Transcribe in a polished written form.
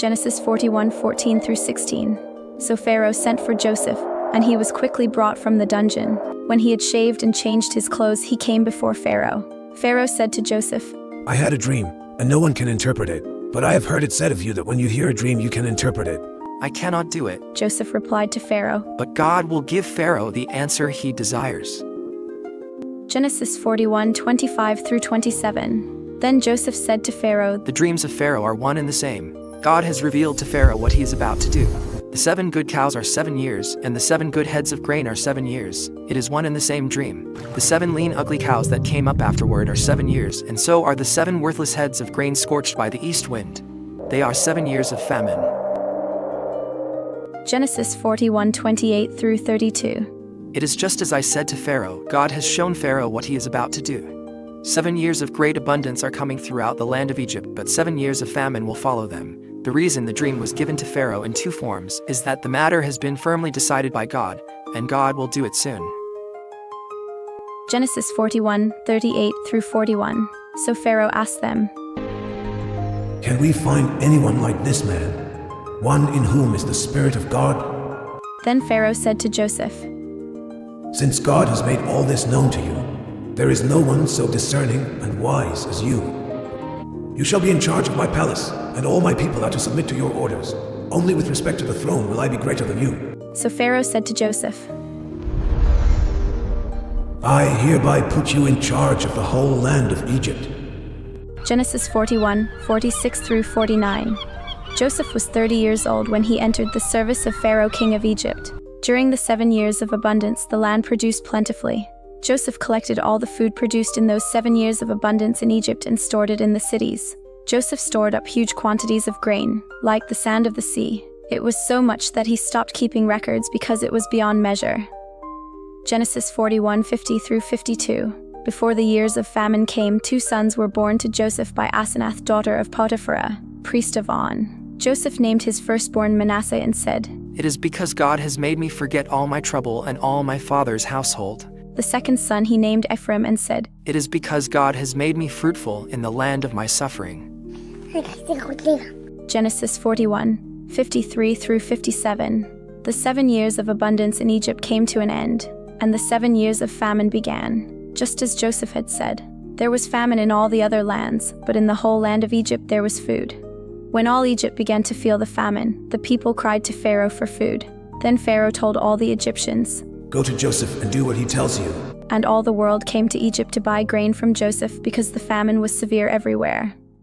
Genesis 41:14 through 16. So Pharaoh sent for Joseph, and he was quickly brought from the dungeon. When he had shaved and changed his clothes, he came before Pharaoh. Pharaoh said to Joseph, I had a dream, and no one can interpret it. But I have heard it said of you that when you hear a dream, you can interpret it. I cannot do it. Joseph replied to Pharaoh. But God will give Pharaoh the answer he desires. Genesis 41:25 through 27. Then Joseph said to Pharaoh, The dreams of Pharaoh are one and the same. God has revealed to Pharaoh what he is about to do. The 7 good cows are 7 years, and the 7 good heads of grain are 7 years. It is one and the same dream. The 7 lean ugly cows that came up afterward are 7 years, and so are the 7 worthless heads of grain scorched by the east wind. They are 7 years of famine. Genesis 41:28 through 32. It is just as I said to Pharaoh. God has shown Pharaoh what he is about to do. 7 years of great abundance are coming throughout the land of Egypt, but 7 years of famine will follow them. The reason the dream was given to Pharaoh in 2 forms is that the matter has been firmly decided by God, and God will do it soon. Genesis 41:38 through 41. So Pharaoh asked them, Can we find anyone like this man, one in whom is the Spirit of God? Then Pharaoh said to Joseph, Since God has made all this known to you, there is no one so discerning and wise as you. You shall be in charge of my palace, and all my people are to submit to your orders. Only with respect to the throne will I be greater than you. So Pharaoh said to Joseph, I hereby put you in charge of the whole land of Egypt. Genesis 41:46 through 49. Joseph was 30 years old when he entered the service of Pharaoh, king of Egypt. During the 7 years of abundance, the land produced plentifully. Joseph collected all the food produced in those 7 years of abundance in Egypt and stored it in the cities. Joseph stored up huge quantities of grain, like the sand of the sea. It was so much that he stopped keeping records because it was beyond measure. Genesis 41:50 through 52. Before the years of famine came, 2 sons were born to Joseph by Asenath, daughter of Potiphar, priest of On. Joseph named his firstborn Manasseh and said, It is because God has made me forget all my trouble and all my father's household. The second son he named Ephraim and said, It is because God has made me fruitful in the land of my suffering. Genesis 41:53 through 57. The 7 years of abundance in Egypt came to an end, and the 7 years of famine began. Just as Joseph had said, there was famine in all the other lands, but in the whole land of Egypt there was food. When all Egypt began to feel the famine, the people cried to Pharaoh for food. Then Pharaoh told all the Egyptians, Go to Joseph and do what he tells you. And all the world came to Egypt to buy grain from Joseph because the famine was severe everywhere.